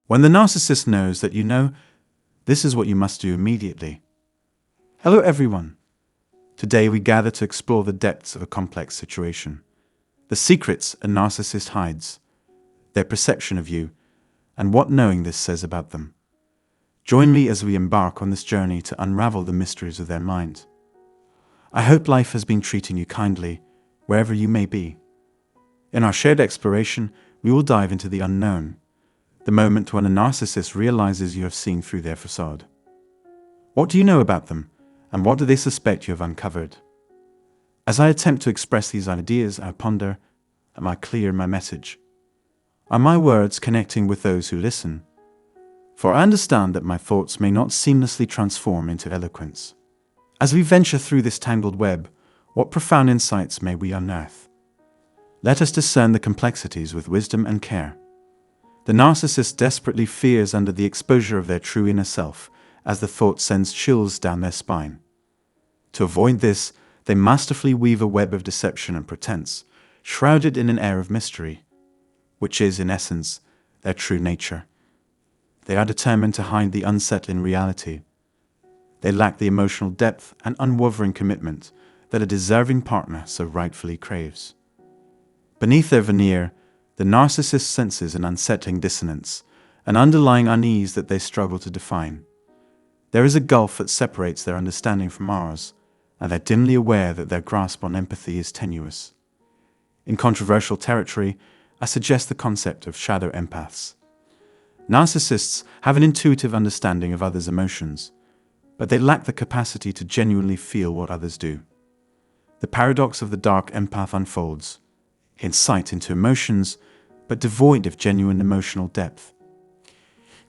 When the narcissist knows that you know, this is what you must do immediately. Hello everyone. Today we gather to explore the depths of a complex situation, the secrets a narcissist hides, their perception of you, and what knowing this says about them. Join me as we embark on this journey to unravel the mysteries of their mind. I hope life has been treating you kindly, wherever you may be. In our shared exploration, we will dive into the unknown, the moment when a narcissist realizes you have seen through their facade. What do you know about them, and what do they suspect you have uncovered? As I attempt to express these ideas, I ponder, am I clear in my message? Are my words connecting with those who listen? For I understand that my thoughts may not seamlessly transform into eloquence. As we venture through this tangled web, what profound insights may we unearth? Let us discern the complexities with wisdom and care. The narcissist desperately fears under the exposure of their true inner self, as the thought sends chills down their spine. To avoid this, they masterfully weave a web of deception and pretense, shrouded in an air of mystery, which is, in essence, their true nature. They are determined to hide the unsettling reality. They lack the emotional depth and unwavering commitment that a deserving partner so rightfully craves. Beneath their veneer, the narcissist senses an unsettling dissonance, an underlying unease that they struggle to define. There is a gulf that separates their understanding from ours, and they're dimly aware that their grasp on empathy is tenuous. In controversial territory, I suggest the concept of shadow empaths. Narcissists have an intuitive understanding of others' emotions, but they lack the capacity to genuinely feel what others do. The paradox of the dark empath unfolds: insight into emotions, but devoid of genuine emotional depth.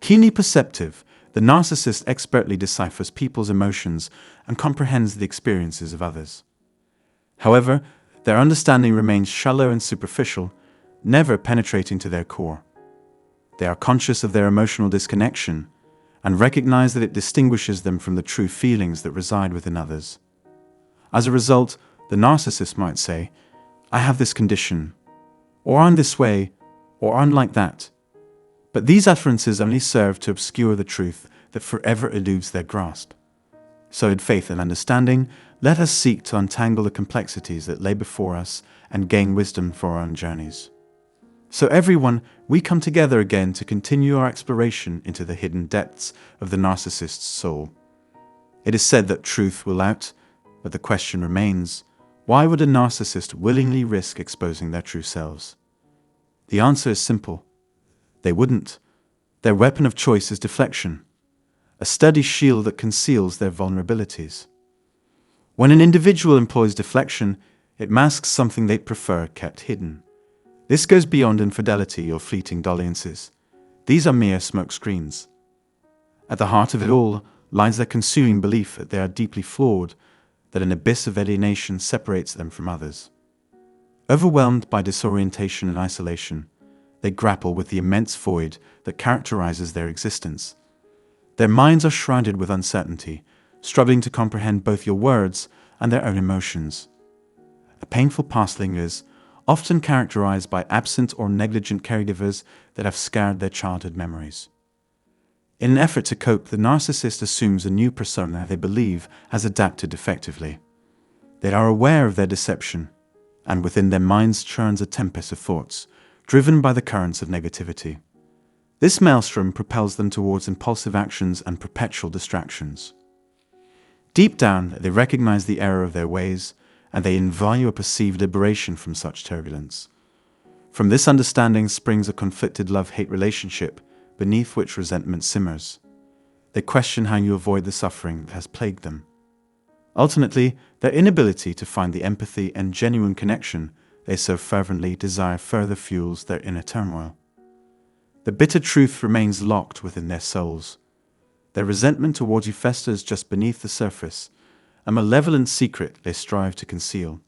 Keenly perceptive, the narcissist expertly deciphers people's emotions and comprehends the experiences of others. However, their understanding remains shallow and superficial, never penetrating to their core. They are conscious of their emotional disconnection and recognize that it distinguishes them from the true feelings that reside within others. As a result, the narcissist might say, "I have this condition," or "I'm this way," or "I'm like that." But these utterances only serve to obscure the truth that forever eludes their grasp. So in faith and understanding, let us seek to untangle the complexities that lay before us and gain wisdom for our own journeys. So everyone, we come together again to continue our exploration into the hidden depths of the narcissist's soul. It is said that truth will out, but the question remains, why would a narcissist willingly risk exposing their true selves? The answer is simple. They wouldn't. Their weapon of choice is deflection, a steady shield that conceals their vulnerabilities. When an individual employs deflection, it masks something they'd prefer kept hidden. This goes beyond infidelity or fleeting dalliances. These are mere smokescreens. At the heart of it all lies their consuming belief that they are deeply flawed, that an abyss of alienation separates them from others. Overwhelmed by disorientation and isolation, they grapple with the immense void that characterizes their existence. Their minds are shrouded with uncertainty, struggling to comprehend both your words and their own emotions. A painful past lingers, often characterized by absent or negligent caregivers that have scarred their childhood memories. In an effort to cope, the narcissist assumes a new persona they believe has adapted effectively. They are aware of their deception, and within their minds churns a tempest of thoughts, driven by the currents of negativity. This maelstrom propels them towards impulsive actions and perpetual distractions. Deep down, they recognize the error of their ways, and they value a perceived liberation from such turbulence. From this understanding springs a conflicted love-hate relationship, beneath which resentment simmers. They question how you avoid the suffering that has plagued them. Ultimately, their inability to find the empathy and genuine connection they so fervently desire further fuels their inner turmoil. The bitter truth remains locked within their souls. Their resentment towards you festers just beneath the surface, a malevolent secret they strive to conceal.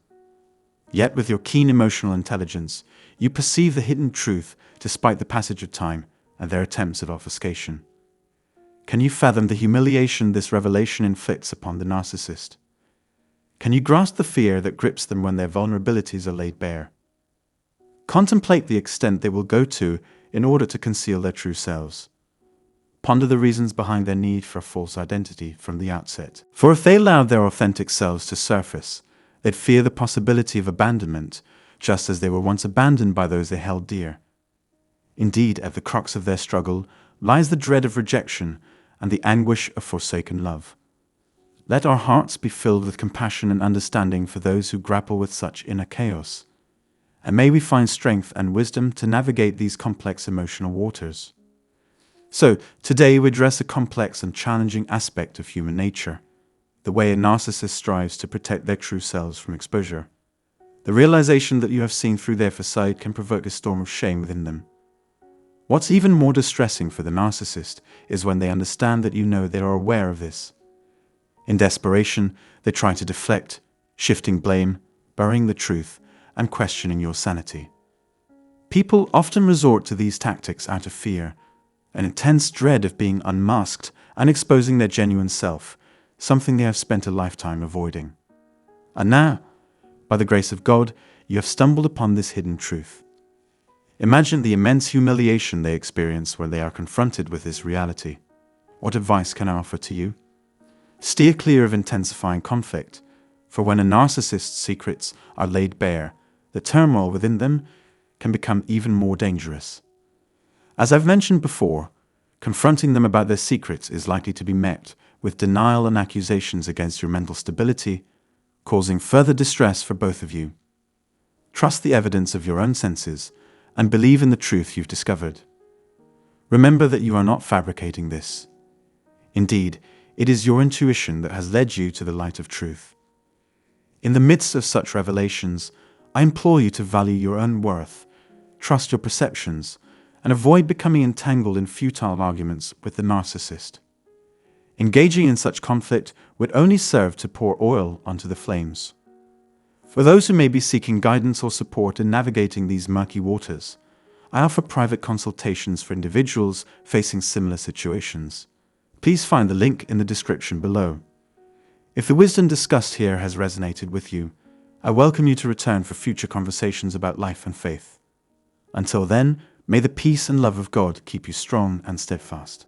Yet with your keen emotional intelligence, you perceive the hidden truth despite the passage of time and their attempts at obfuscation. Can you fathom the humiliation this revelation inflicts upon the narcissist? Can you grasp the fear that grips them when their vulnerabilities are laid bare? Contemplate the extent they will go to in order to conceal their true selves. Ponder the reasons behind their need for a false identity from the outset. For if they allowed their authentic selves to surface, they'd fear the possibility of abandonment, just as they were once abandoned by those they held dear. Indeed, at the crux of their struggle lies the dread of rejection and the anguish of forsaken love. Let our hearts be filled with compassion and understanding for those who grapple with such inner chaos, and may we find strength and wisdom to navigate these complex emotional waters. So, today we address a complex and challenging aspect of human nature, the way a narcissist strives to protect their true selves from exposure. The realization that you have seen through their facade can provoke a storm of shame within them. What's even more distressing for the narcissist is when they understand that you know they are aware of this. In desperation, they try to deflect, shifting blame, burying the truth, and questioning your sanity. People often resort to these tactics out of fear, an intense dread of being unmasked and exposing their genuine self, something they have spent a lifetime avoiding. And now, by the grace of God, you have stumbled upon this hidden truth. Imagine the immense humiliation they experience when they are confronted with this reality. What advice can I offer to you? Steer clear of intensifying conflict, for when a narcissist's secrets are laid bare, the turmoil within them can become even more dangerous. As I've mentioned before, confronting them about their secrets is likely to be met with denial and accusations against your mental stability, causing further distress for both of you. Trust the evidence of your own senses and believe in the truth you've discovered. Remember that you are not fabricating this. Indeed, it is your intuition that has led you to the light of truth. In the midst of such revelations, I implore you to value your own worth, trust your perceptions, and avoid becoming entangled in futile arguments with the narcissist. Engaging in such conflict would only serve to pour oil onto the flames. For those who may be seeking guidance or support in navigating these murky waters, I offer private consultations for individuals facing similar situations. Please find the link in the description below. If the wisdom discussed here has resonated with you, I welcome you to return for future conversations about life and faith. Until then, may the peace and love of God keep you strong and steadfast.